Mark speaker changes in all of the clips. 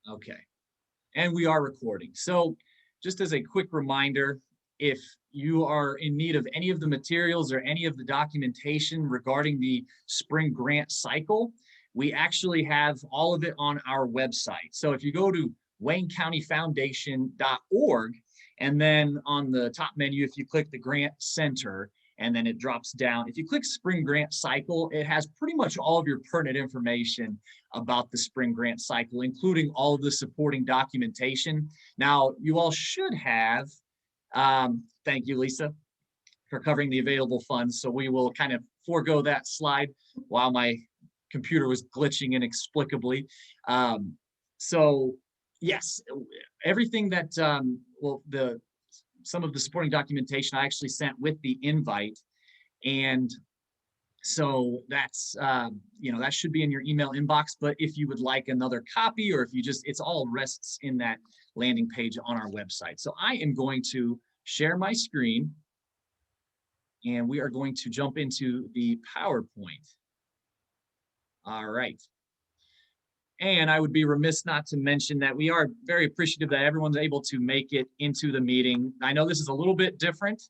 Speaker 1: Okay. And we are recording. So just as a quick reminder, if you are in need of any of the materials or any of the documentation regarding the spring grant cycle, we actually have all of it on our website. So if you go to waynecountyfoundation.org, and then on the top menu, if you click the Grant Center, and then it drops down. If you click Spring Grant Cycle, it has pretty much all of your pertinent information about the Spring Grant Cycle, including all of the supporting documentation. Now, you all should have, thank you, Lisa, for covering the available funds. So we will kind of forego that slide while my computer was glitching inexplicably. So yes, everything that, some of the supporting documentation I actually sent with the invite. And so that's, that should be in your email inbox. But if you would like another copy, or if you just, it's all rests in that landing page on our website. So I am going to share my screen, and we are going to jump into the PowerPoint. All right. And I would be remiss not to mention that we are very appreciative that everyone's able to make it into the meeting. I know this is a little bit different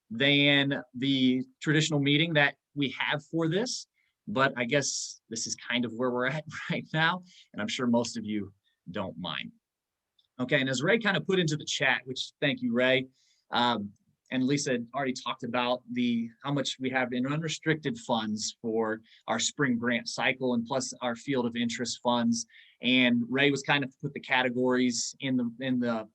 Speaker 1: than the traditional meeting that we have for this, but I guess this is kind of where we're at right now, and I'm sure most of you don't mind. Okay, and as Ray kind of put into the chat, which thank you, Ray, and Lisa had already talked about how much we have in unrestricted funds for our spring grant cycle, and plus our field of interest funds. And Ray was kind of put the categories in the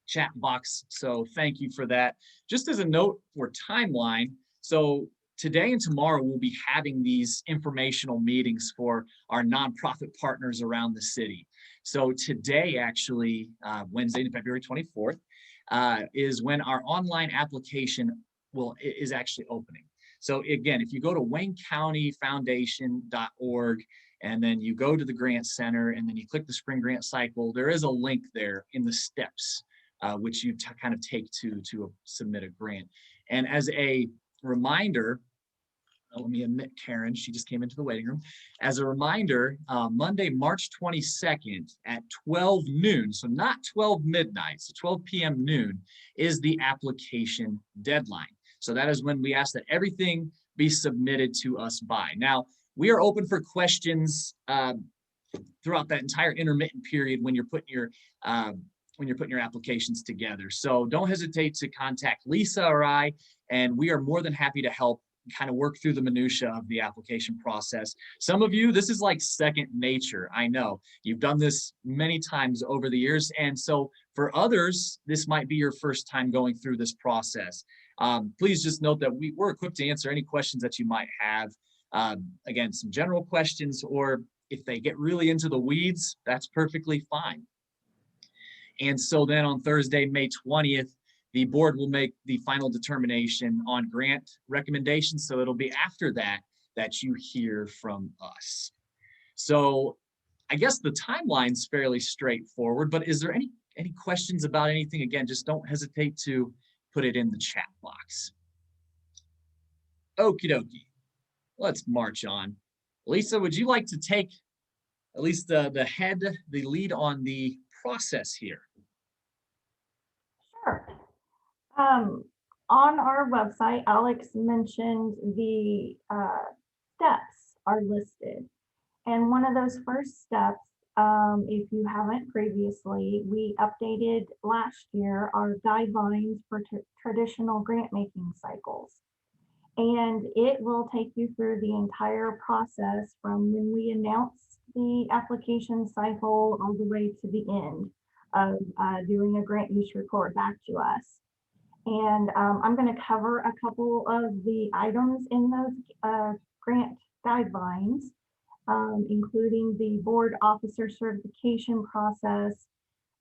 Speaker 1: chat box. So thank you for that. Just as a note for timeline, so today and tomorrow we'll be having these informational meetings for our nonprofit partners around the city. So today, actually, Wednesday, February 24th, is when our online application is actually opening. So again, if you go to waynecountyfoundation.org, and then you go to the Grant Center, and then you click the Spring Grant Cycle, there is a link there in the steps, which you kind of take to submit a grant. And as a reminder, let me admit Karen, she just came into the waiting room. As a reminder, Monday, March 22nd at 12 noon, so not 12 midnight, so 12 p.m. noon is the application deadline. So that is when we ask that everything be submitted to us by. Now, we are open for questions throughout that entire intermittent period when you're putting your applications together. So don't hesitate to contact Lisa or I, and we are more than happy to help kind of work through the minutia of the application process. Some of you, this is like second nature. I know you've done this many times over the years. And so for others, this might be your first time going through this process. Please just note that we're equipped to answer any questions that you might have. Again, some general questions, or if they get really into the weeds, that's perfectly fine. And so then on Thursday, May 20th, the board will make the final determination on grant recommendations. So it'll be after that you hear from us. So I guess the timeline's fairly straightforward, but is there any questions about anything? Again, just don't hesitate to put it in the chat box. Okie dokie, let's march on. Lisa, would you like to take at least the lead on the process here?
Speaker 2: Sure. On our website, Alex mentioned the steps are listed. And one of those first steps, if you haven't previously, we updated last year our guidelines for traditional grant making cycles. And it will take you through the entire process from when we announce the application cycle all the way to the end of doing a grant use report back to us. And I'm going to cover a couple of the items in those grant guidelines, including the board officer certification process.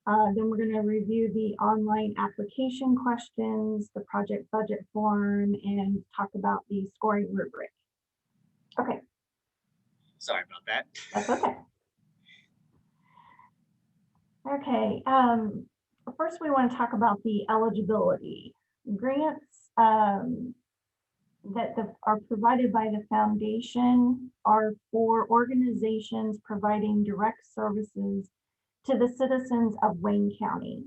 Speaker 2: Then we're going to review the online application questions, the project budget form, and talk about the scoring rubric. Okay.
Speaker 1: Sorry about that.
Speaker 2: That's okay. Okay. First, we want to talk about the eligibility. Grants that are provided by the foundation are for organizations providing direct services to the citizens of Wayne County.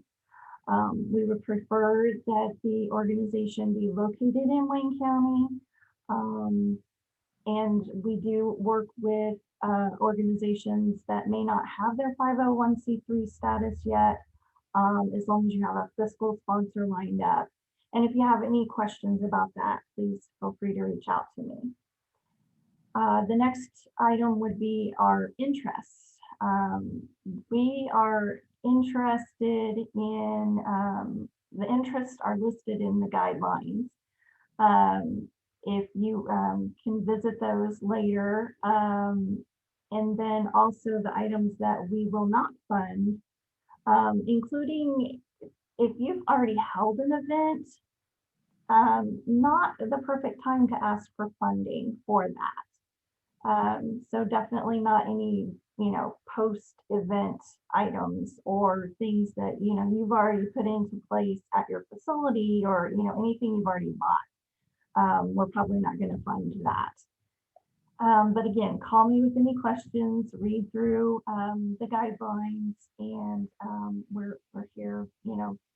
Speaker 2: We would prefer that the organization be located in Wayne County. And we do work with organizations that may not have their 501c3 status yet, as long as you have a fiscal sponsor lined up. And if you have any questions about that, please feel free to reach out to me. The next item would be our interests. We are interested in, the interests are listed in the guidelines. If you can visit those later. And then also the items that we will not fund, including if you've already held an event, not the perfect time to ask for funding for that. So definitely not any, post-event items or things that, you've already put into place at your facility, or, anything you've already bought. We're probably not going to fund that. But again, call me with any questions, read through the guidelines, and we're here,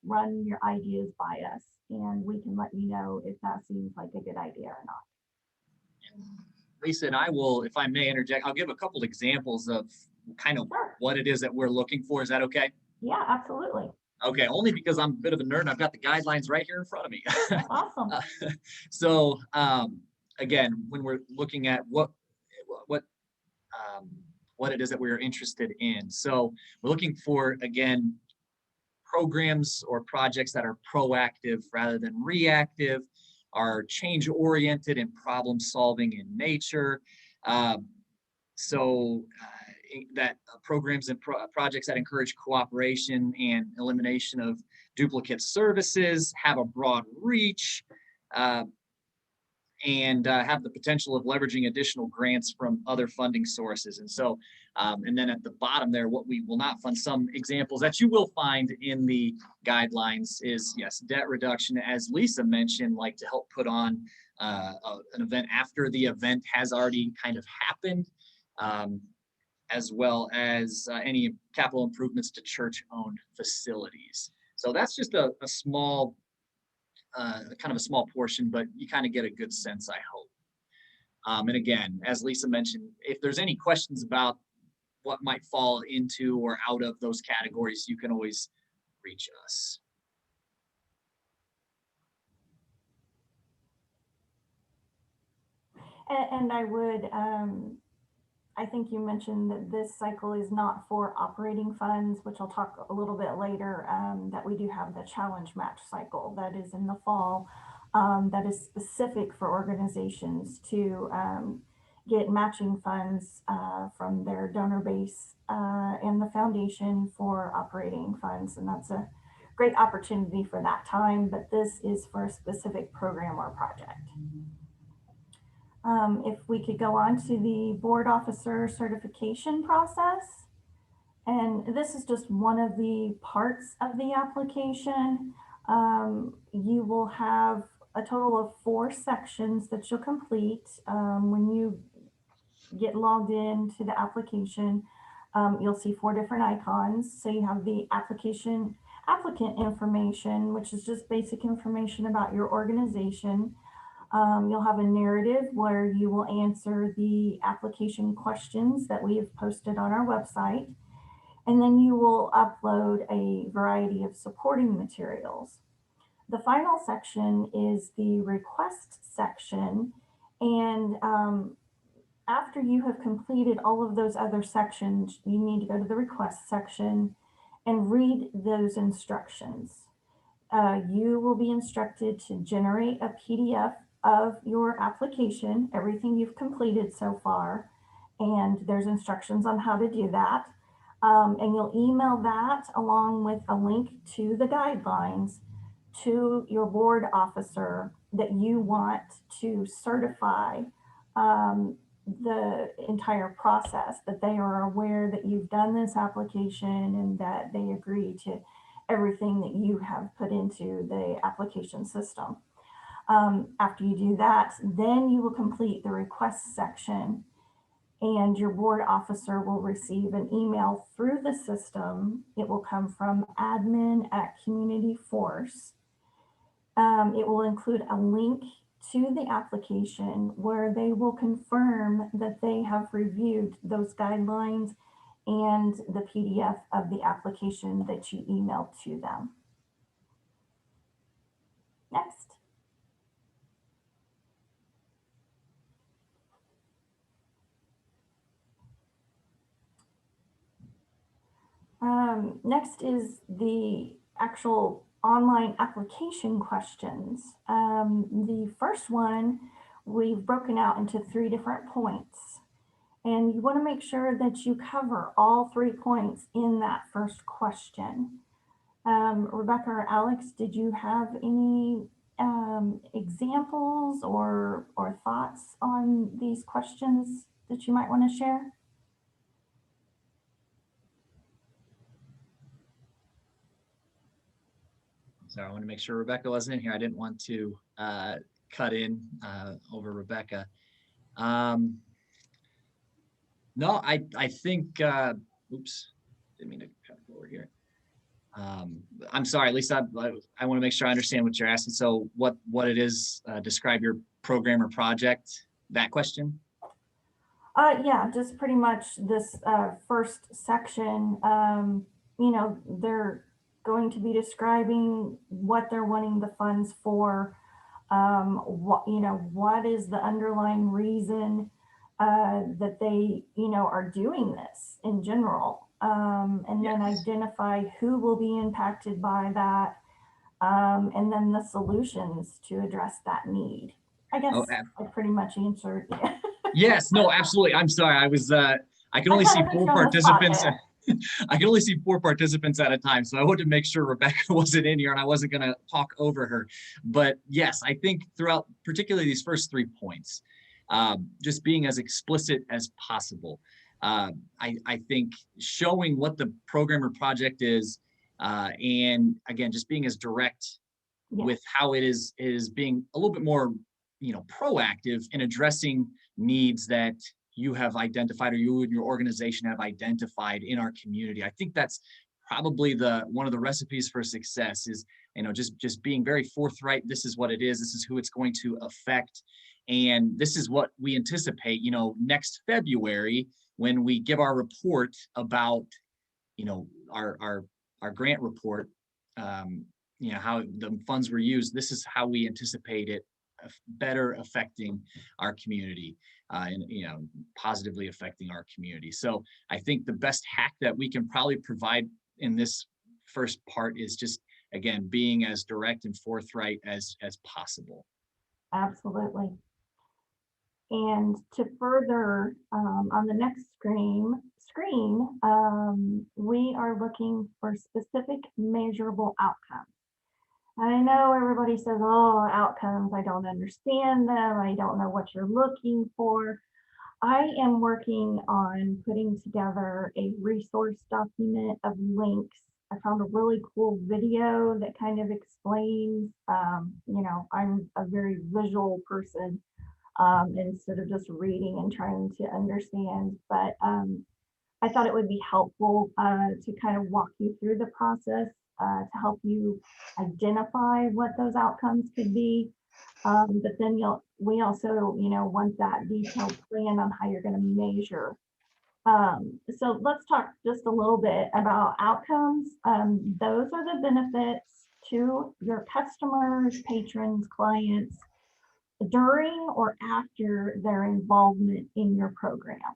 Speaker 2: run your ideas by us, and we can let you know if that seems like a good idea or not.
Speaker 1: Lisa, and I will, if I may interject, I'll give a couple examples of kind of what it is that we're looking for. Is that okay?
Speaker 2: Yeah, absolutely.
Speaker 1: Okay, only because I'm a bit of a nerd and I've got the guidelines right here in front of me.
Speaker 2: Awesome.
Speaker 1: So again, when we're looking at what it is that we're interested in. So we're looking for, again, programs or projects that are proactive rather than reactive, are change oriented and problem solving in nature. That programs and projects that encourage cooperation and elimination of duplicate services, have a broad reach, and have the potential of leveraging additional grants from other funding sources. And so, and then at the bottom there, what we will not fund, some examples that you will find in the guidelines is, yes, debt reduction, as Lisa mentioned, like to help put on an event after the event has already kind of happened, as well as any capital improvements to church-owned facilities. So that's just a small, kind of a small portion, but you kind of get a good sense, I hope. And again, as Lisa mentioned, if there's any questions about what might fall into or out of those categories, you can always reach us.
Speaker 2: And I would, I think you mentioned that this cycle is not for operating funds, which I'll talk a little bit later, that we do have the challenge match cycle that is in the fall, that is specific for organizations to get matching funds from their donor base and the foundation for operating funds. And that's a great opportunity for that time, but this is for a specific program or project. If we could go on to the board officer certification process. And this is just one of the parts of the application. You will have a total of 4 sections that you'll complete when you get logged into the application. You'll see 4 different icons. So you have the applicant information, which is just basic information about your organization. You'll have a narrative where you will answer the application questions that we have posted on our website. And then you will upload a variety of supporting materials. The final section is the request section. And after you have completed all of those other sections, you need to go to the request section and read those instructions. You will be instructed to generate a PDF of your application, everything you've completed so far, and there's instructions on how to do that. And you'll email that along with a link to the guidelines to your board officer that you want to certify the entire process, that they are aware that you've done this application and that they agree to everything that you have put into the application system. After you do that, then you will complete the request section. and your board officer will receive an email through the system. It will come from admin@CommunityForce. It will include a link to the application where they will confirm that they have reviewed those guidelines and the PDF of the application that you emailed to them. Next. Next is the actual online application questions. The first one we've broken out into 3 different points. And you want to make sure that you cover all 3 points in that first question. Rebecca or Alex, did you have any examples or thoughts on these questions that you might want to share?
Speaker 1: So I want to make sure Rebecca wasn't in here. I didn't want to cut in over Rebecca. No, I think, oops, didn't mean to cut over here. I'm sorry, Lisa, I want to make sure I understand what you're asking. So what it is, describe your program or project, that question?
Speaker 2: Yeah, just pretty much this first section, they're going to be describing what they're wanting the funds for, what is the underlying reason that they, are doing this in general, and then identify who will be impacted by that, and then the solutions to address that need. I guess I pretty much answered.
Speaker 1: Yes, no, absolutely. I'm sorry. I was, I can only see 4 participants. I can only see 4 participants at a time. So I wanted to make sure Rebecca wasn't in here and I wasn't going to talk over her. But yes, I think throughout particularly these first 3 points, just being as explicit as possible. I think showing what the program or project is, and again, just being as direct with how it is being a little bit more, proactive in addressing needs that you have identified or you and your organization have identified in our community. I think that's probably one of the recipes for success is, just being very forthright. This is what it is. This is who it's going to affect. And this is what we anticipate, next February when we give our report about, our grant report, how the funds were used. This is how we anticipate it better affecting our community, and positively affecting our community. So I think the best hack that we can probably provide in this first part is just, again, being as direct and forthright as possible.
Speaker 2: Absolutely. And to further, on the next screen, we are looking for specific measurable outcomes. I know everybody says, oh, outcomes, I don't understand them. I don't know what you're looking for. I am working on putting together a resource document of links. I found a really cool video that kind of explains, I'm a very visual person, instead of just reading and trying to understand. But I thought it would be helpful to kind of walk you through the process to help you identify what those outcomes could be. But then we also, want that detailed plan on how you're going to measure. So let's talk just a little bit about outcomes. Those are the benefits to your customers, patrons, clients during or after their involvement in your program.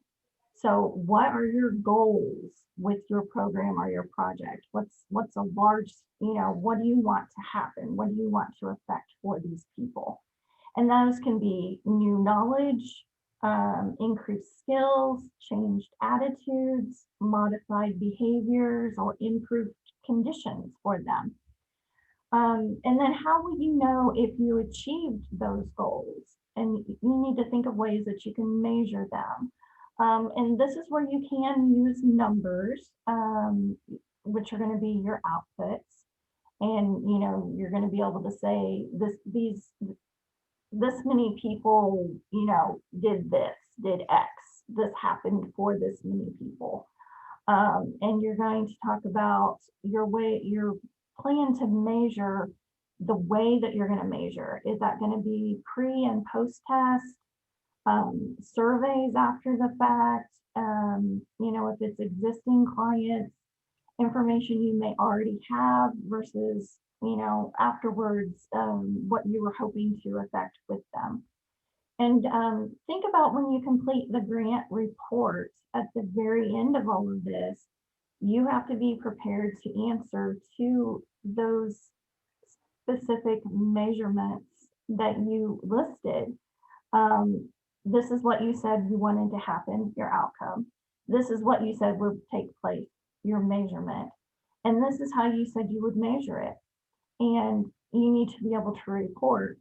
Speaker 2: So what are your goals with your program or your project? What's a large, what do you want to happen? What do you want to affect for these people? And those can be new knowledge, increased skills, changed attitudes, modified behaviors, or improved conditions for them. And then how will you know if you achieved those goals? And you need to think of ways that you can measure them. And this is where you can use numbers, which are going to be your outputs. And, you're going to be able to say this many people, did X. this happened for this many people. And you're going to talk about your plan to measure the way that you're going to measure. Is that going to be pre and post test, surveys after the fact, if it's existing clients, information you may already have versus, afterwards, what you were hoping to affect with them. And think about when you complete the grant report at the very end of all of this, you have to be prepared to answer to those specific measurements that you listed. This is what you said you wanted to happen, your outcome. This is what you said would take place, your measurement. And this is how you said you would measure it. And you need to be able to report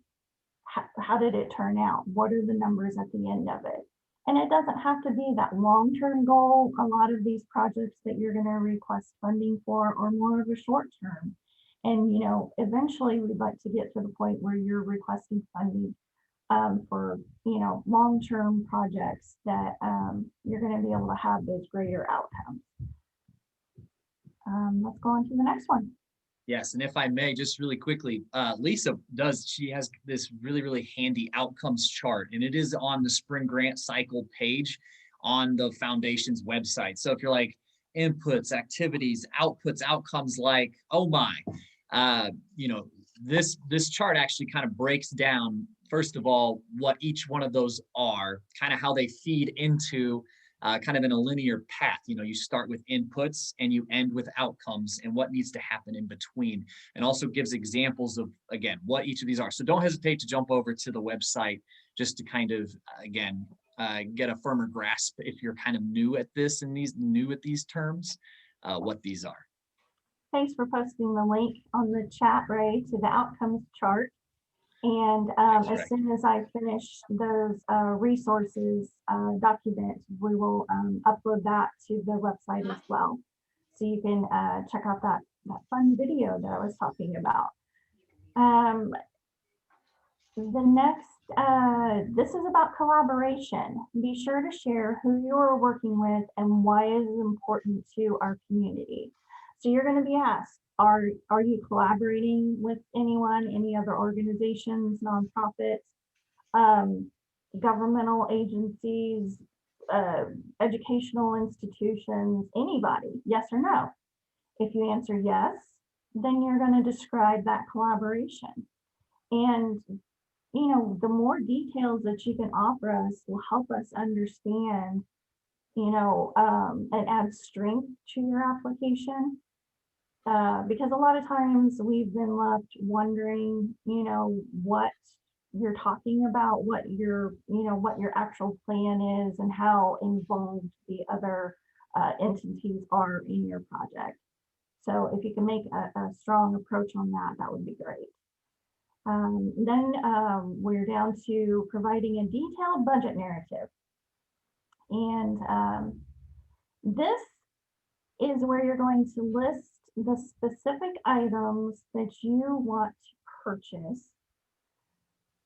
Speaker 2: how did it turn out? What are the numbers at the end of it? And it doesn't have to be that long-term goal. A lot of these projects that you're going to request funding for are more of a short term. And, eventually we'd like to get to the point where you're requesting funding for, long-term projects that you're going to be able to have those greater outcomes. Let's go on to the next one.
Speaker 1: Yes, and if I may, just really quickly, Lisa she has this really, really handy outcomes chart, and it is on the spring grant cycle page on the foundation's website. So if you're like inputs, activities, outputs, outcomes, like, oh my, this chart actually kind of breaks down, first of all, what each one of those are, kind of how they feed into kind of in a linear path. You start with inputs and you end with outcomes and what needs to happen in between, and also gives examples of, again, what each of these are. So don't hesitate to jump over to the website just to kind of, again, get a firmer grasp if you're kind of new at this and new at these terms, what these are.
Speaker 2: Thanks for posting the link on the chat, Ray, to the outcomes chart. And as soon as I finish those resources document, we will upload that to the website as well. So you can check out that fun video that I was talking about. The next, this is about collaboration. Be sure to share who you are working with and why it is important to our community. So you're going to be asked, are you collaborating with anyone, any other organizations, nonprofits, governmental agencies, educational institutions, anybody? Yes or no? If you answer yes, then you're going to describe that collaboration. And, the more details that you can offer us will help us understand, and add strength to your application. Because a lot of times we've been left wondering, what you're talking about, what your actual plan is and how involved the other entities are in your project. So if you can make a strong approach on that, that would be great. Then we're down to providing a detailed budget narrative. And this is where you're going to list the specific items that you want to purchase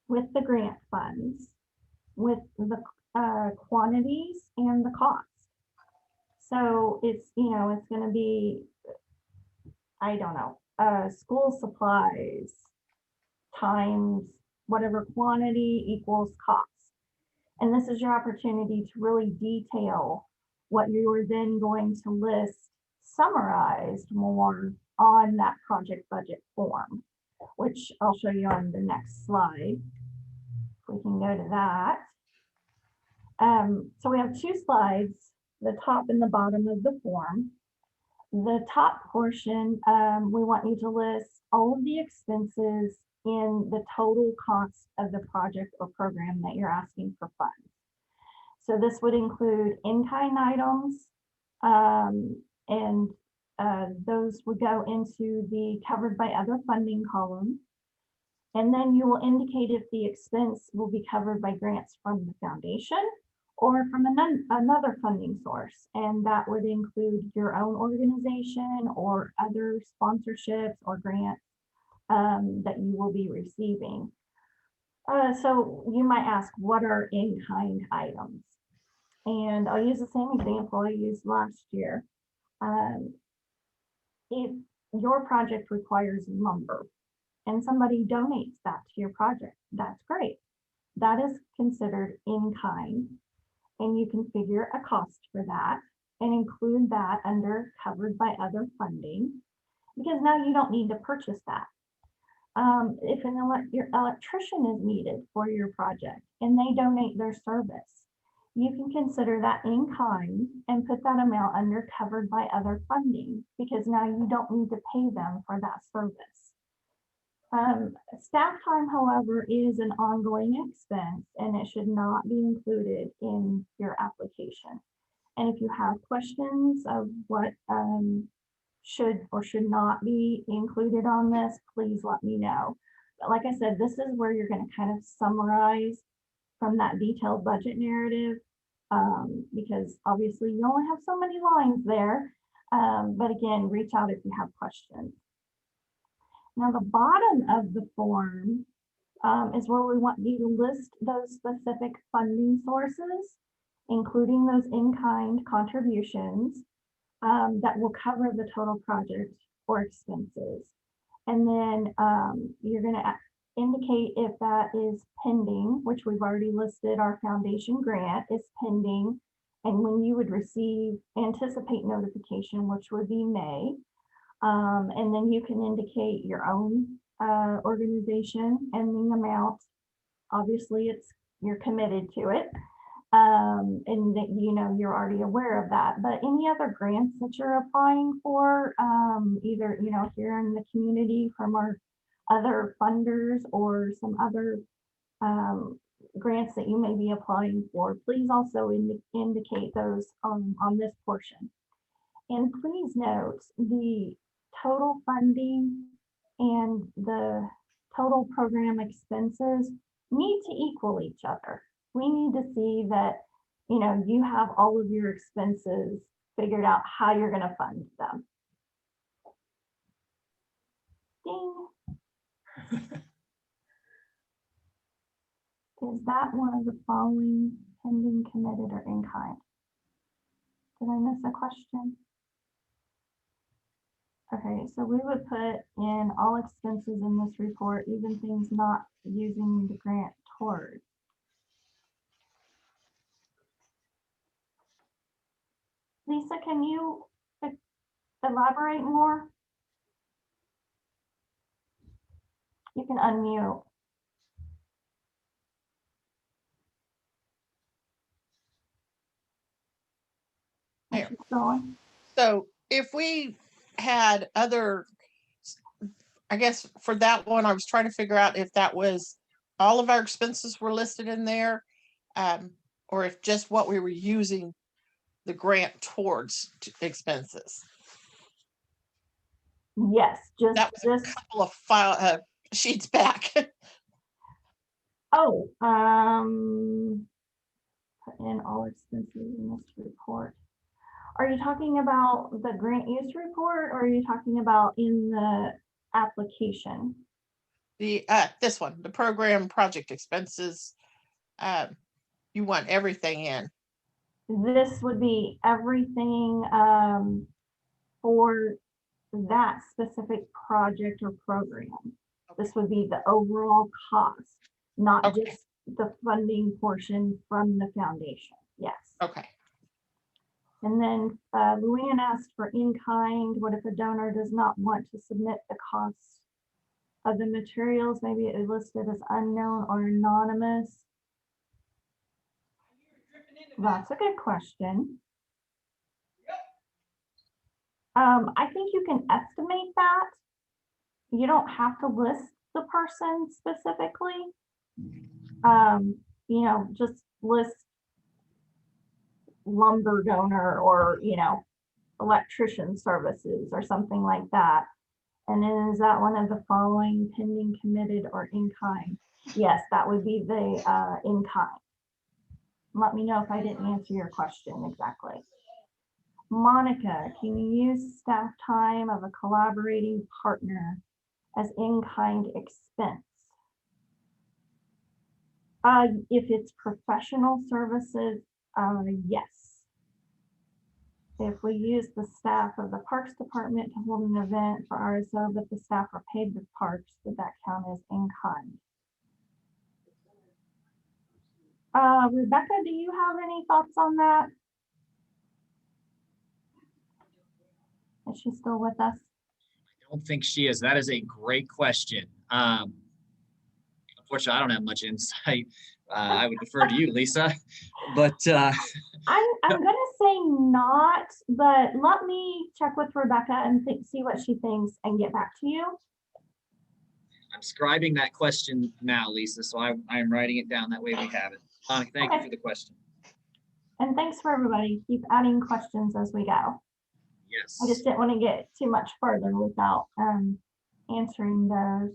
Speaker 2: with the grant funds, with the quantities and the cost. So it's, it's going to be, I don't know, school supplies times whatever quantity equals cost. And this is your opportunity to really detail what you're then going to list summarized more on that project budget form, which I'll show you on the next slide. We can go to that. So we have two slides, the top and the bottom of the form. The top portion, we want you to list all of the expenses in the total cost of the project or program that you're asking for funds. So this would include in-kind items, and those would go into the covered by other funding column. And then you will indicate if the expense will be covered by grants from the foundation or from another funding source. And that would include your own organization or other sponsorships or grants that you will be receiving. So you might ask, what are in-kind items? And I'll use the same example I used last year. If your project requires lumber and somebody donates that to your project, that's great. That is considered in kind, and you can figure a cost for that and include that under covered by other funding, because now you don't need to purchase that. If your electrician is needed for your project and they donate their service, you can consider that in kind and put that amount under covered by other funding, because now you don't need to pay them for that service. Staff time, however, is an ongoing expense and it should not be included in your application. And if you have questions of what should or should not be included on this, please let me know. But like I said, this is where you're going to kind of summarize from that detailed budget narrative, because obviously you only have so many lines there. But again, reach out if you have questions. Now, the bottom of the form is where we want you to list those specific funding sources, including those in-kind contributions that will cover the total project or expenses. And then you're going to indicate if that is pending, which we've already listed. Our foundation grant is pending, and when you would anticipate notification, which would be May. And then you can indicate your own organization and the amount. Obviously, you're committed to it, and that you're already aware of that. But any other grants that you're applying for, either here in the community from our other funders or some other grants that you may be applying for, please also indicate those on this portion. And please note, the total funding and the total program expenses need to equal each other. We need to see that, you have all of your expenses figured out how you're going to fund them. Ding. Is that one of the following pending, committed, or in kind? Did I miss a question? Okay, so we would put in all expenses in this report, even things not using the grant toward. Lisa, can you elaborate more? You can unmute.
Speaker 3: There.
Speaker 2: Going.
Speaker 3: So if we had other, I guess for that one, I was trying to figure out if that was all of our expenses were listed in there, or if just what we were using the grant towards expenses.
Speaker 2: Yes, just
Speaker 3: That was a couple of sheets back.
Speaker 2: Oh, put in all expenses in this report. Are you talking about the grant use report, or are you talking about in the application?
Speaker 3: The this one, the program project expenses. You want everything in.
Speaker 2: This would be everything for that specific project or program. Okay. This would be the overall cost, not just the funding portion from the foundation. Yes.
Speaker 3: Okay.
Speaker 2: And then Luann asked for in-kind. What if a donor does not want to submit the cost of the materials? Maybe it is listed as unknown or anonymous. That's a good question. I think you can estimate that. You don't have to list the person specifically. Just list lumber donor or, electrician services or something like that. And then is that one of the following pending, committed, or in kind? Yes, that would be the in kind. Let me know if I didn't answer your question exactly. Monica, can you use staff time of a collaborating partner as in-kind expense? If it's professional services, Yes. If we use the staff of the Parks Department to hold an event for RSO, but the staff are paid with parks, would that count as in kind? Rebecca, do you have any thoughts on that? Is she still with us?
Speaker 1: I don't think she is. That is a great question. Unfortunately, I don't have much insight. I would defer to you, Lisa. But
Speaker 2: I'm gonna say not, but let me check with Rebecca and see what she thinks and get back to you.
Speaker 1: I'm scribing that question now, Lisa, so I'm writing it down. That way we have it. Thank you for the question.
Speaker 2: And thanks for everybody. Keep adding questions as we go.
Speaker 1: Yes.
Speaker 2: I just didn't want to get too much further without answering those.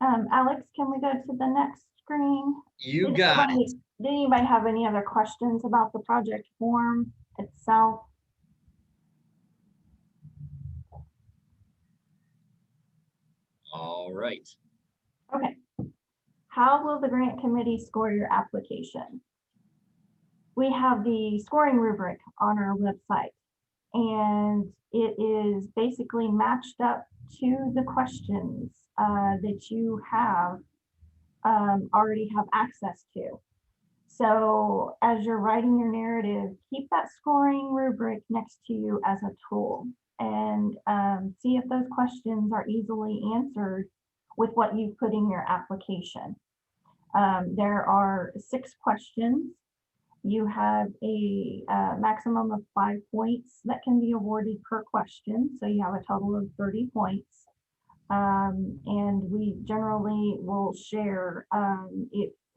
Speaker 2: Alex, can we go to the next screen?
Speaker 1: You got it.
Speaker 2: Did anybody have any other questions about the project form itself?
Speaker 1: All right.
Speaker 2: Okay. How will the grant committee score your application? We have the scoring rubric on our website, and it is basically matched up to the questions that you have already have access to. So as you're writing your narrative, keep that scoring rubric next to you as a tool, and see if those questions are easily answered with what you put in your application. There are 6 questions. You have a maximum of 5 points that can be awarded per question. So you have a total of 30 points. And we generally will share,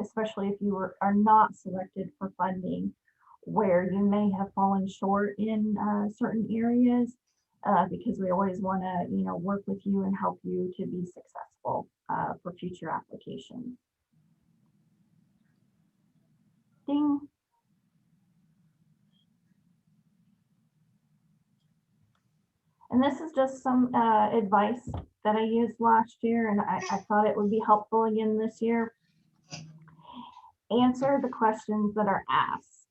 Speaker 2: especially if you are not selected for funding, where you may have fallen short in certain areas, because we always want to, work with you and help you to be successful for future applications. Ding. And this is just some advice that I used last year, and I thought it would be helpful again this year. Answer the questions that are asked.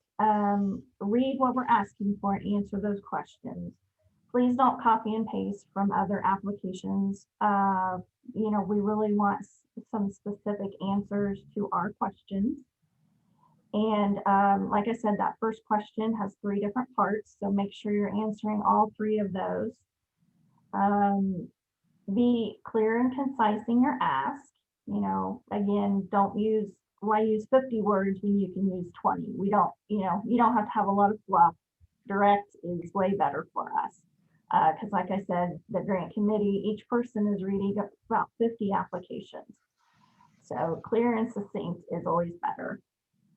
Speaker 2: Read what we're asking for and answer those questions. Please don't copy and paste from other applications. We really want some specific answers to our questions. And like I said, that first question has 3 different parts, so make sure you're answering all 3 of those. Be clear and concise in your ask. Again, why use 50 words when you can use 20? You don't have to have a lot of fluff. Direct is way better for us. Because like I said, the grant committee, each person is reading about 50 applications. So clear and succinct is always better.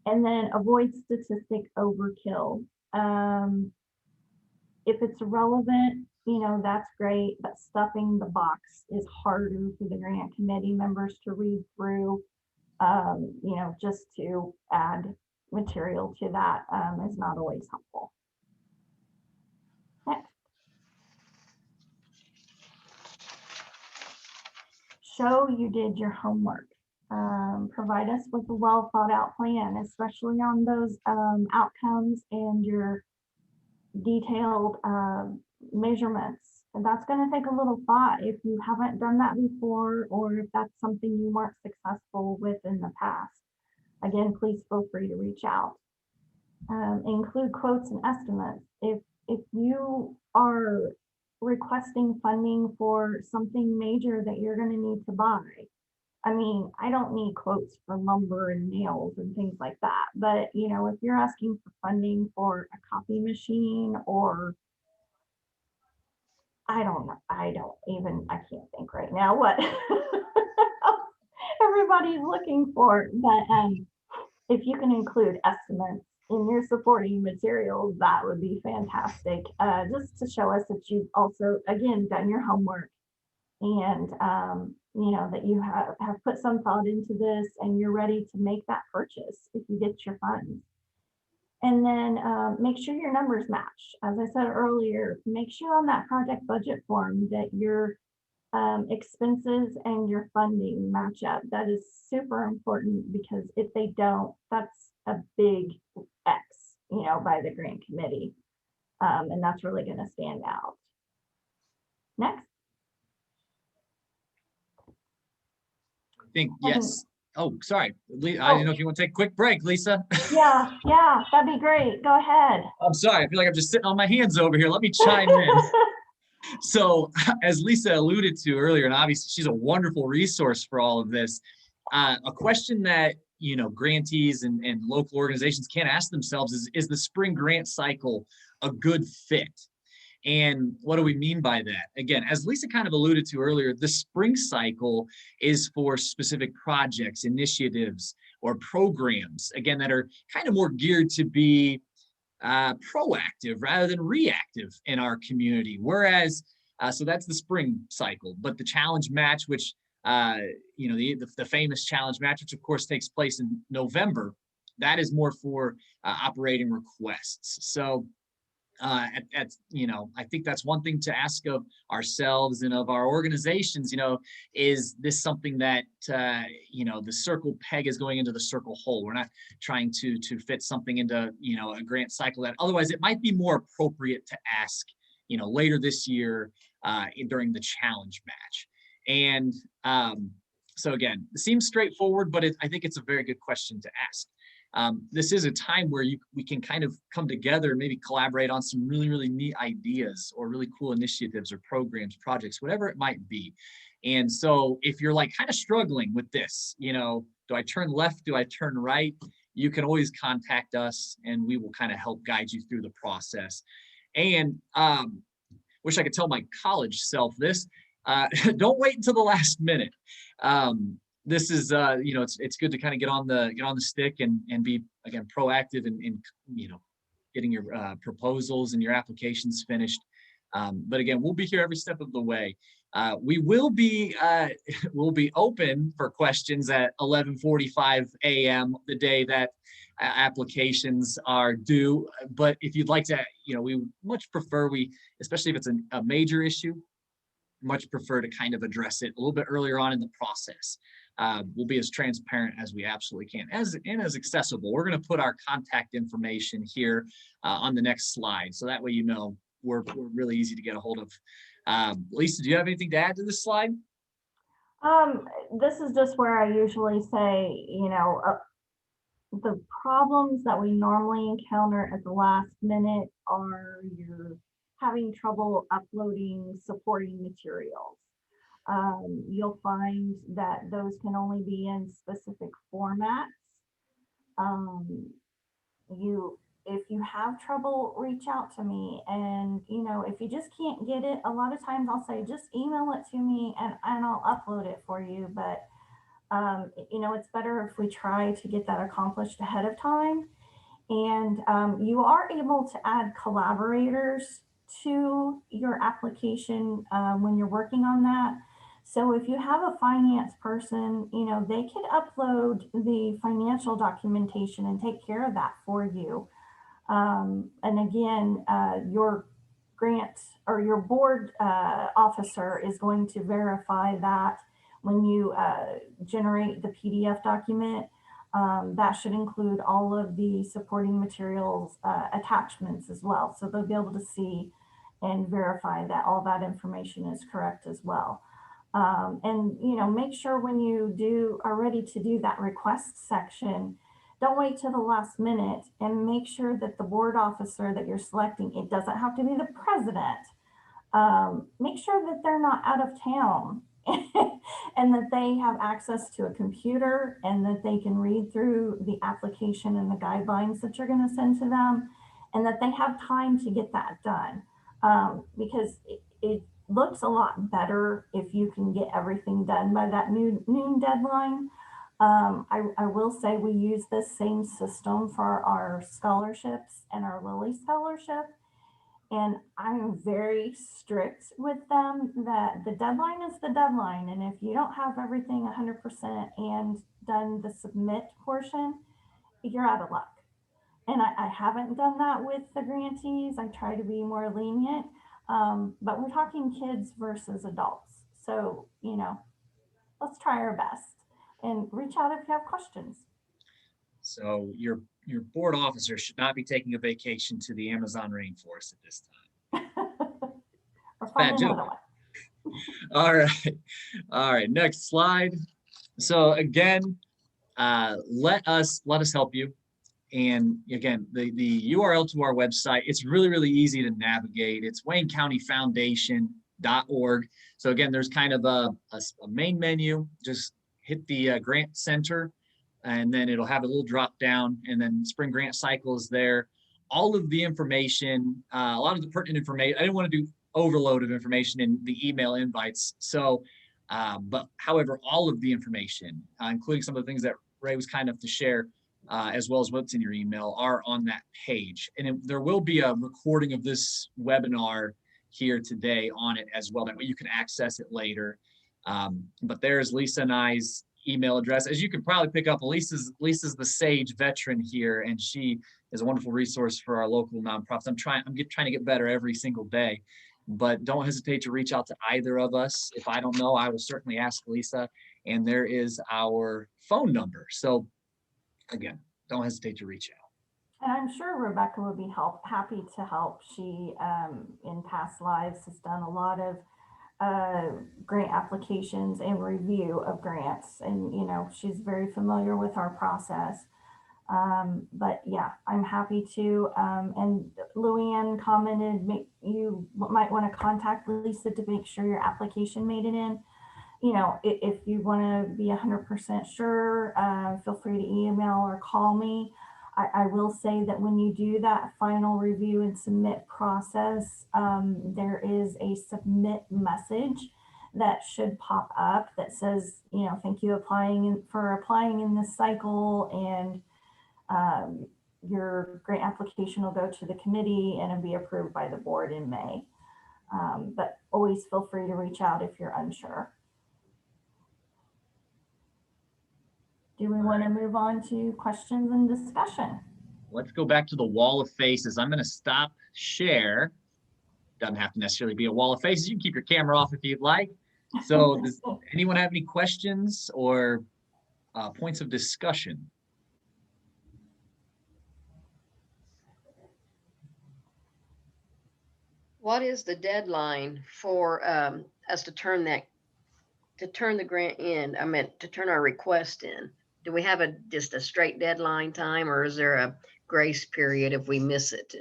Speaker 2: And then avoid statistic overkill. If it's relevant, that's great, but stuffing the box is harder for the grant committee members to read through. Just to add material to that is not always helpful. Next. Show you did your homework. Provide us with a well thought out plan, especially on those outcomes and your detailed measurements. And that's going to take a little thought if you haven't done that before, or if that's something you weren't successful with in the past. Again, please feel free to reach out. Include quotes and estimates. If you are requesting funding for something major that you're going to need to buy, I don't need quotes for lumber and nails and things like that. But, if you're asking for funding for a copy machine, or I don't know, I can't think right now what everybody's looking for. But if you can include estimates in your supporting materials, that would be fantastic. Just to show us that you've also, again, done your homework, and that you have put some thought into this and you're ready to make that purchase if you get your funds. And then make sure your numbers match. As I said earlier, make sure on that project budget form that your expenses and your funding match up. That is super important, because if they don't, that's a big X, by the grant committee. And that's really going to stand out. Next.
Speaker 1: I think, yes. Oh, sorry. I didn't
Speaker 2: Oh.
Speaker 1: know if you want to take a quick break, Lisa.
Speaker 2: Yeah, that'd be great. Go ahead.
Speaker 1: I'm sorry. I feel like I'm just sitting on my hands over here. Let me chime in. So as Lisa alluded to earlier, and obviously she's a wonderful resource for all of this, a question that, grantees and local organizations can ask themselves is the spring grant cycle a good fit? And what do we mean by that? Again, as Lisa kind of alluded to earlier, the spring cycle is for specific projects, initiatives, or programs, again, that are kind of more geared to be proactive rather than reactive in our community. Whereas, so that's the spring cycle, but the challenge match, which, the famous challenge match, which of course takes place in November, that is more for operating requests. So I think that's one thing to ask of ourselves and of our organizations, is this something that, the circle peg is going into the circle hole? We're not trying to fit something into, a grant cycle that otherwise it might be more appropriate to ask, later this year during the challenge match. And so again, it seems straightforward, but I think it's a very good question to ask. This is a time where we can kind of come together and maybe collaborate on some really, really neat ideas or really cool initiatives or programs, projects, whatever it might be. And so if you're like kind of struggling with this, do I turn left? Do I turn right? You can always contact us and we will kind of help guide you through the process. And wish I could tell my college self this, don't wait until the last minute. This is, it's good to kind of get on the stick and be, again, proactive in getting your proposals and your applications finished. But again, we'll be here every step of the way. We will be we'll be open for questions at 11:45 a.m. the day that applications are due. But if you'd like to, we would much prefer especially if it's a major issue, much prefer to kind of address it a little bit earlier on in the process. We'll be as transparent as we absolutely can, as accessible. We're going to put our contact information here on the next slide, so that way we're really easy to get a hold of. Lisa, do you have anything to add to this slide?
Speaker 2: This is just where I usually say, the problems that we normally encounter at the last minute are you're having trouble uploading supporting materials. You'll find that those can only be in specific formats. If you have trouble, reach out to me. And, if you just can't get it, a lot of times I'll say, just email it to me and I'll upload it for you. But, it's better if we try to get that accomplished ahead of time. And you are able to add collaborators to your application when you're working on that. So if you have a finance person, they could upload the financial documentation and take care of that for you. And again, your grant or your board officer is going to verify that when you generate the PDF document. That should include all of the supporting materials attachments as well. So they'll be able to see and verify that all that information is correct as well. And make sure when you are ready to do that request section, don't wait till the last minute, and make sure that the board officer that you're selecting, it doesn't have to be the president. Make sure that they're not out of town and that they have access to a computer and that they can read through the application and the guidelines that you're going to send to them, and that they have time to get that done. Because it looks a lot better if you can get everything done by that noon deadline. I will say we use this same system for our scholarships and our Lilly scholarship. And I'm very strict with them that the deadline is the deadline. And if you don't have everything 100% and done the submit portion, you're out of luck. And I haven't done that with the grantees. I try to be more lenient, but we're talking kids versus adults. So, let's try our best and reach out if you have questions.
Speaker 1: So your your board officer should not be taking a vacation to the Amazon rainforest at this time.
Speaker 2: Or
Speaker 1: Bad
Speaker 2: find
Speaker 1: joke.
Speaker 2: another one.
Speaker 1: All right. All right. Next slide. So again, let us help you. And again, the URL to our website, it's really, really easy to navigate. It's WayneCountyFoundation.org. So again, there's kind of a main menu. Just hit the grant center, and then it'll have a little drop down, and then spring grant cycle is there. All of the information, a lot of the pertinent information. I didn't want to do overload of information in the email invites. So, but however, all of the information, including some of the things that Ray was kind enough to share, as well as what's in your email, are on that page. And there will be a recording of this webinar here today on it as well. That way you can access it later. But there's Lisa and I's email address. As you can probably pick up, Lisa's the Sage veteran here, and she is a wonderful resource for our local nonprofits. I'm trying to get better every single day, but don't hesitate to reach out to either of us. If I don't know, I will certainly ask Lisa. And there is our phone number. So again, don't hesitate to reach out.
Speaker 2: And I'm sure Rebecca would be happy to help. She, in past lives, has done a lot of grant applications and review of grants. And, she's very familiar with our process. But yeah, I'm happy to. And Luann commented, you might want to contact Lisa to make sure your application made it in. If you want to be 100% sure, feel free to email or call me. I will say that when you do that final review and submit process, there is a submit message that should pop up that says, thank you for applying in this cycle, and your grant application will go to the committee and it'll be approved by the board in May. But always feel free to reach out if you're unsure. Do we want to move on to questions and discussion?
Speaker 1: Let's go back to the wall of faces. I'm going to stop share. Doesn't have to necessarily be a wall of faces. You can keep your camera off if you'd like. So does anyone have any questions or points of discussion?
Speaker 4: What is the deadline for us to turn the grant in? I meant to turn our request in. Do we have just a straight deadline time, or is there a grace period if we miss it?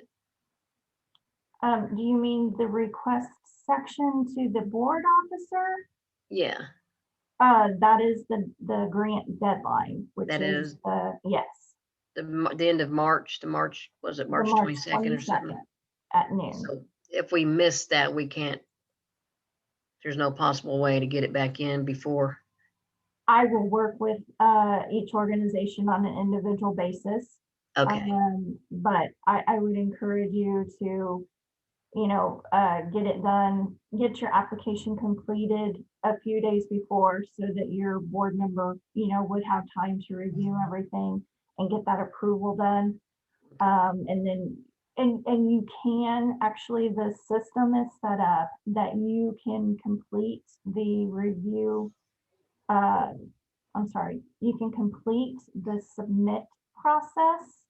Speaker 2: Do you mean the request section to the board officer?
Speaker 4: Yeah.
Speaker 2: That is the grant deadline, which
Speaker 4: That
Speaker 2: is yes.
Speaker 4: The end of March. Was it March 22nd or something?
Speaker 2: At noon.
Speaker 4: So if we miss that, we can't. There's no possible way to get it back in before.
Speaker 2: I will work with each organization on an individual basis.
Speaker 4: Okay.
Speaker 2: But I would encourage you to, get it done, get your application completed a few days before so that your board member, would have time to review everything and get that approval done. And then, and you can actually, the system is set up that you can complete the review. You can complete the submit process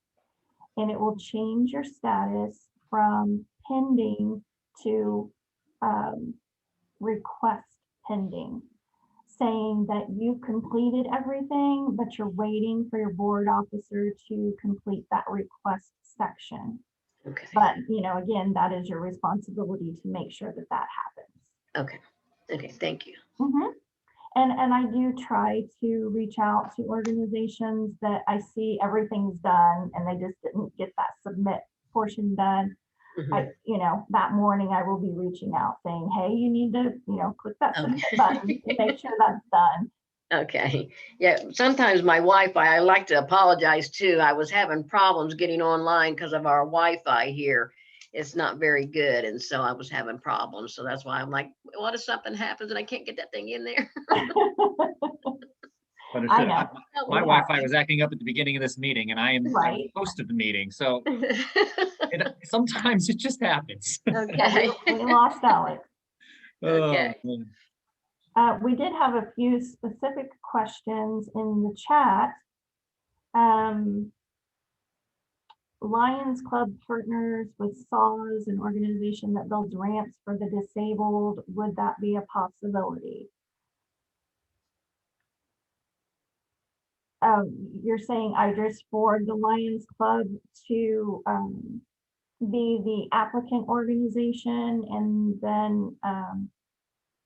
Speaker 2: and it will change your status from pending to request pending, saying that you've completed everything, but you're waiting for your board officer to complete that request section.
Speaker 4: Okay.
Speaker 2: But, again, that is your responsibility to make sure that happens.
Speaker 4: Okay. Okay. Thank you.
Speaker 2: Mm-hmm. And I do try to reach out to organizations that I see everything's done and they just didn't get that submit portion done.
Speaker 4: Mm-hmm.
Speaker 2: That morning I will be reaching out saying, hey, you need to, click that submit
Speaker 4: Okay.
Speaker 2: button to make sure that's done.
Speaker 4: Okay. Yeah. Sometimes my Wi-Fi, I like to apologize too. I was having problems getting online because of our Wi-Fi here. It's not very good. And so I was having problems. So that's why I'm like, what if something happens and I can't get that thing in there?
Speaker 2: I know.
Speaker 1: My Wi-Fi was acting up at the beginning of this meeting, and I am the host of the meeting. So sometimes it just happens.
Speaker 4: Okay.
Speaker 2: We lost Alex.
Speaker 4: Okay.
Speaker 2: We did have a few specific questions in the chat. Lions Club partners with SAWS, an organization that builds ramps for the disabled. Would that be a possibility? You're saying Idris for the Lions Club to be the applicant organization and then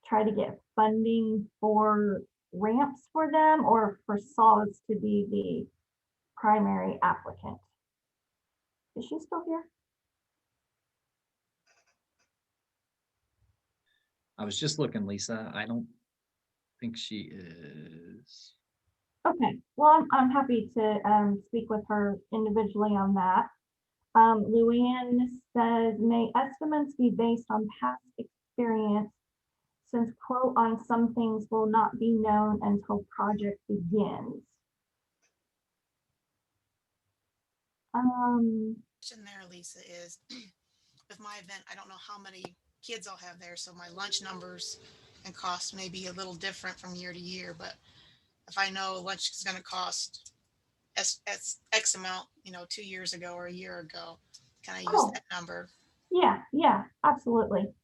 Speaker 2: try to get funding for ramps for them, or for SAWS to be the primary applicant? Is she still here?
Speaker 1: I was just looking, Lisa. I don't think she is.
Speaker 2: Okay, well, I'm happy to speak with her individually on that. Luann says, may estimates be based on past experience, since quote on some things will not be known until project begins.
Speaker 5: Question there, Lisa, is with my event, I don't know how many kids I'll have there, so my lunch numbers and costs may be a little different from year to year, but if I know lunch is going to cost X amount, 2 years ago or a year ago, can I use
Speaker 2: Oh.
Speaker 5: that number?
Speaker 2: Yeah, absolutely.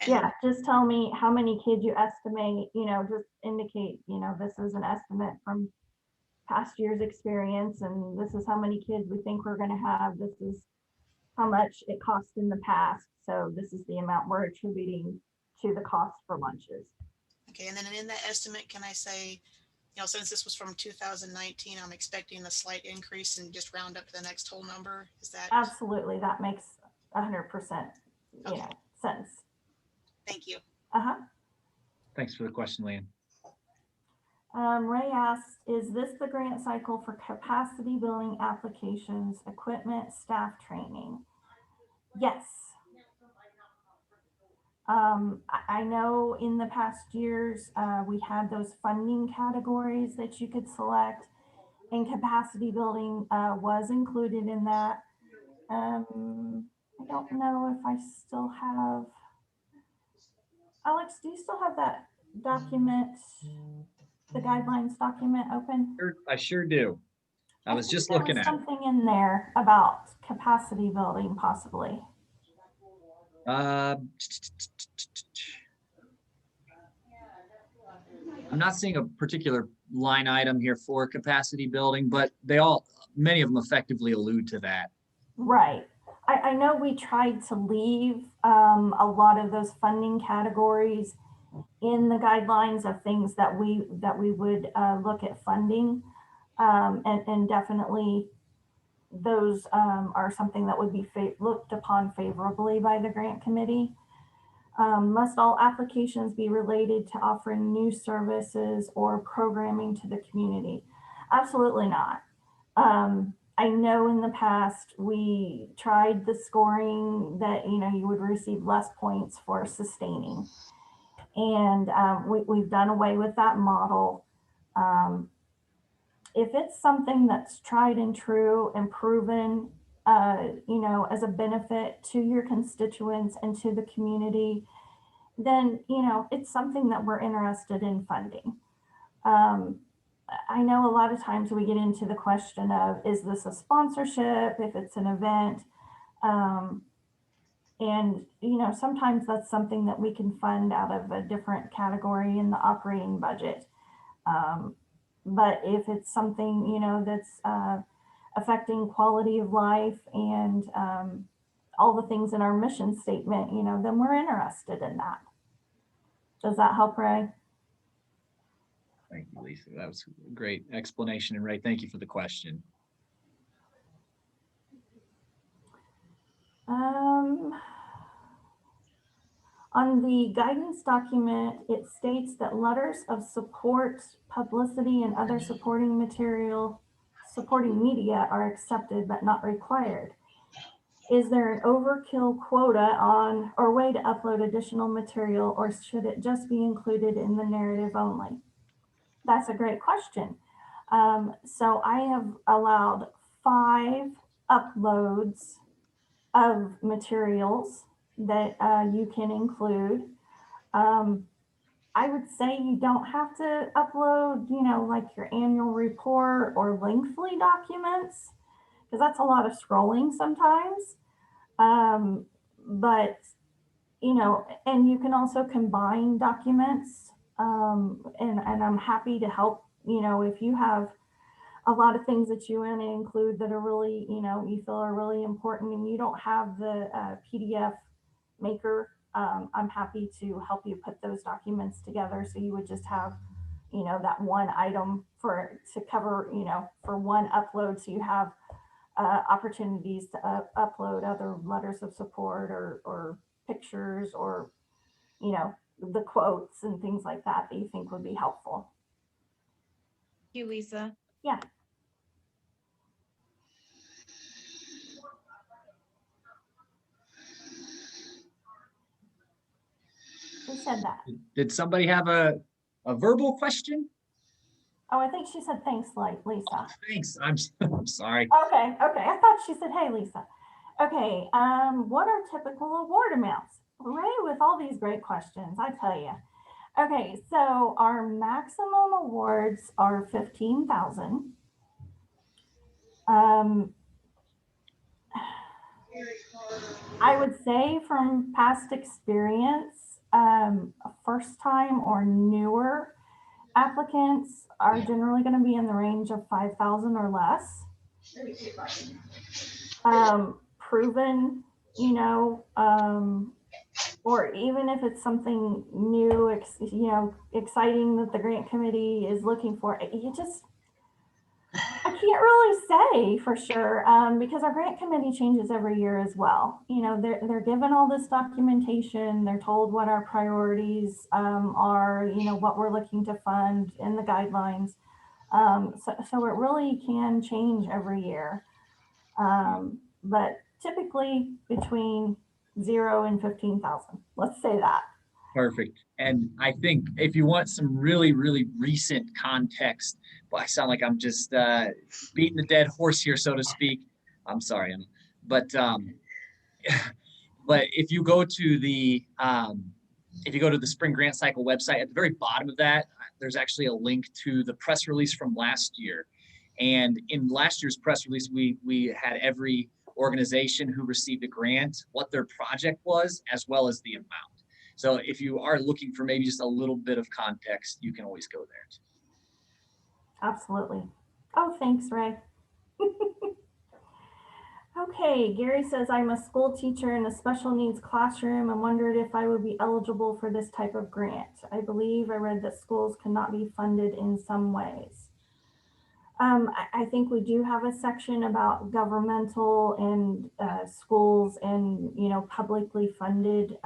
Speaker 5: And
Speaker 2: Yeah, just tell me how many kids you estimate, just indicate, this is an estimate from past year's experience, and this is how many kids we think we're going to have. This is how much it cost in the past. So this is the amount we're attributing to the cost for lunches.
Speaker 5: okay, and then in that estimate, can I say, since this was from 2019, I'm expecting a slight increase and just round up to the next whole number? Is that?
Speaker 2: Absolutely, that makes 100%,
Speaker 5: Okay.
Speaker 2: sense.
Speaker 5: Thank you.
Speaker 1: Thanks for the question, Leanne.
Speaker 2: Ray asked, is this the grant cycle for capacity building applications, equipment, staff training? Yes. I know in the past years, we had those funding categories that you could select, and capacity building was included in that. I don't know if I still have, Alex, do you still have that document, the guidelines document open?
Speaker 1: I sure do. I was
Speaker 2: think
Speaker 1: just
Speaker 2: there
Speaker 1: looking
Speaker 2: was
Speaker 1: at it.
Speaker 2: something in there about capacity building, possibly.
Speaker 1: I'm not seeing a particular line item here for capacity building, but many of them effectively allude to that.
Speaker 2: Right. I know we tried to leave a lot of those funding categories in the guidelines of things that we would look at funding, and definitely those are something that would be looked upon favorably by the grant committee. Must all applications be related to offering new services or programming to the community? Absolutely not. I know in the past we tried the scoring that you would receive less points for sustaining, and we've done away with that model. If it's something that's tried and true and proven, as a benefit to your constituents and to the community, then it's something that we're interested in funding. I know a lot of times we get into the question of, is this a sponsorship if it's an event? And sometimes that's something that we can fund out of a different category in the operating budget. But if it's something, that's affecting quality of life and all the things in our mission statement, then we're interested in that. Does that help, Ray?
Speaker 1: Thank you, Lisa. That was a great explanation. And Ray, thank you for the question.
Speaker 2: On the guidance document, it states that letters of support, publicity, and other supporting media are accepted but not required. Is there an overkill quota on or way to upload additional material, or should it just be included in the narrative only? That's a great question. So I have allowed 5 uploads of materials that you can include. I would say you don't have to upload, like your annual report or lengthy documents. because that's a lot of scrolling sometimes. But, you know, and you can also combine documents. And I'm happy to help, you know, if you have a lot of things that you want to include that are really, you know, you feel are really important and you don't have the PDF maker, I'm happy to help you put those documents together. So you would just have, you know, that one item to cover, you know, for one upload. So you have opportunities to upload other letters of support or pictures or, you know, the quotes and things like that that you think would be helpful.
Speaker 6: Thank you, Lisa.
Speaker 2: Yeah. Who said that?
Speaker 1: Did somebody have a verbal question?
Speaker 2: Oh, I think she said thanks, Lisa.
Speaker 1: Thanks. I'm sorry.
Speaker 2: Okay, I thought she said, hey, Lisa. Okay, what are typical award amounts? Ray, with all these great questions, I tell you. Okay, so our maximum awards are 15,000. I would say from past experience, first time or newer applicants are generally going to be in the range of 5,000 or less. Proven, you know, or even if it's something new, you know, exciting that the grant committee is looking for, I can't really say for sure, because our grant committee changes every year as well. You know, they're given all this documentation, they're told what our priorities are, you know, what we're looking to fund in the guidelines. So it really can change every year. But typically between 0 and 15,000, let's say that.
Speaker 1: Perfect. And I think if you want some really, really recent context, well, I sound like I'm just beating the dead horse here, so to speak. I'm sorry, Emma. But but if you go to the spring grant cycle website, at the very bottom of that, there's actually a link to the press release from last year. And in last year's press release, we had every organization who received a grant, what their project was, as well as the amount. So if you are looking for maybe just a little bit of context, you can always go there.
Speaker 2: Absolutely. Oh, thanks, Ray. Okay, Gary says, I'm a school teacher in a special needs classroom and wondered if I would be eligible for this type of grant. I believe I read that schools cannot be funded in some ways. I think we do have a section about governmental and schools and, you know, publicly funded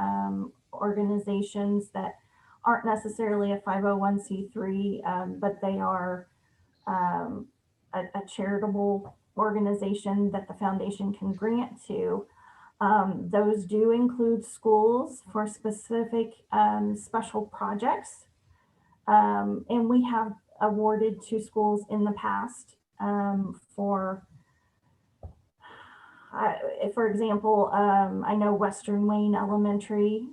Speaker 2: organizations that aren't necessarily a 501c3, but they are a charitable organization that the foundation can grant to. Those do include schools for specific special projects. And we have awarded to schools in the past for example, I know Western Wayne Elementary,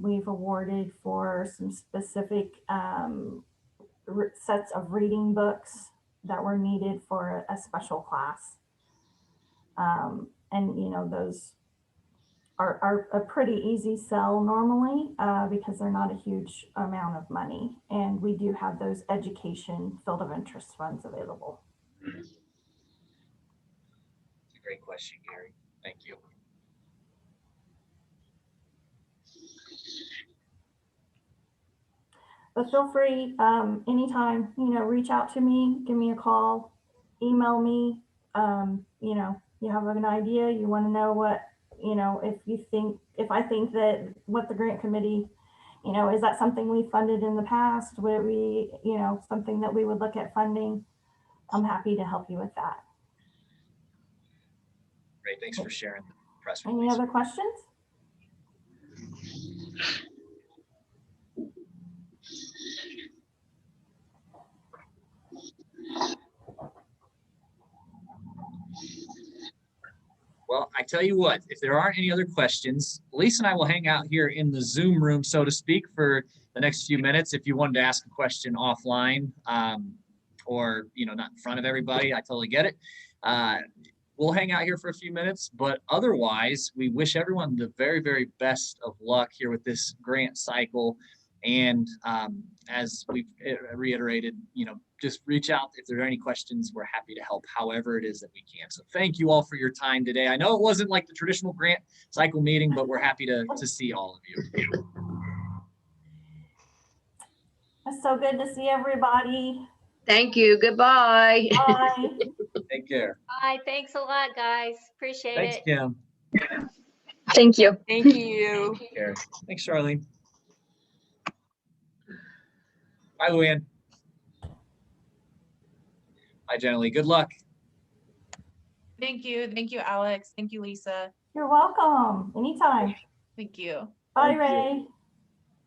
Speaker 2: we've awarded for some specific sets of reading books that were needed for a special class. And, you know, those are a pretty easy sell normally because they're not a huge amount of money. And we do have those education field of interest funds available.
Speaker 1: It's a great question, Gary. Thank you.
Speaker 2: But feel free anytime, you know, reach out to me, give me a call, email me. You know, you have an idea, you want to know what, you know, if I think that what the grant committee, you know, is that something we funded in the past? Would it be, you know, something that we would look at funding? I'm happy to help you with that.
Speaker 1: Great. Thanks for sharing the press release.
Speaker 2: Any other questions?
Speaker 1: Well, I tell you what, if there aren't any other questions, Lisa and I will hang out here in the Zoom room, so to speak, for the next few minutes. If you wanted to ask a question offline or, you know, not in front of everybody, I totally get it. we'll hang out here for a few minutes, but otherwise, we wish everyone the very, very best of luck here with this grant cycle. And as we've reiterated, just reach out if there are any questions. We're happy to help however it is that we can. So thank you all for your time today. I know it wasn't like the traditional grant cycle meeting, but we're happy to see all of you.
Speaker 2: It's so good to see everybody.
Speaker 4: Thank you. Goodbye.
Speaker 2: Bye.
Speaker 1: Take care.
Speaker 7: Bye. Thanks a lot, guys. Appreciate
Speaker 1: Thanks,
Speaker 7: it.
Speaker 1: Kim.
Speaker 8: Thank you.
Speaker 6: Thank you.
Speaker 1: Take care. Thanks, Charlene. Bye, Luann. Bye, Jenny. Good luck.
Speaker 6: Thank you. Thank you, Alex. Thank you, Lisa.
Speaker 2: You're welcome. Anytime.
Speaker 6: Thank you.
Speaker 2: Bye,
Speaker 1: Thank you.
Speaker 2: Ray.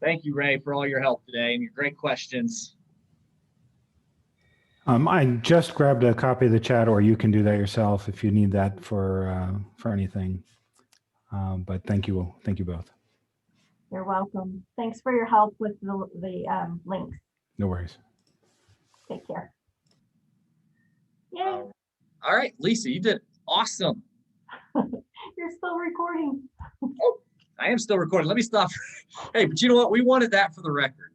Speaker 1: Thank you, Ray, for all your help today and your great questions.
Speaker 9: I just grabbed a copy of the chat, or you can do that yourself if you need that for anything. But thank you both.
Speaker 2: You're welcome. Thanks for your help with the links.
Speaker 9: No worries.
Speaker 2: Take care. Yay.
Speaker 1: All right, Lisa, you did awesome.
Speaker 2: You're still recording.
Speaker 1: I am still recording. Let me stop. Hey, but you know what? We wanted that for the record.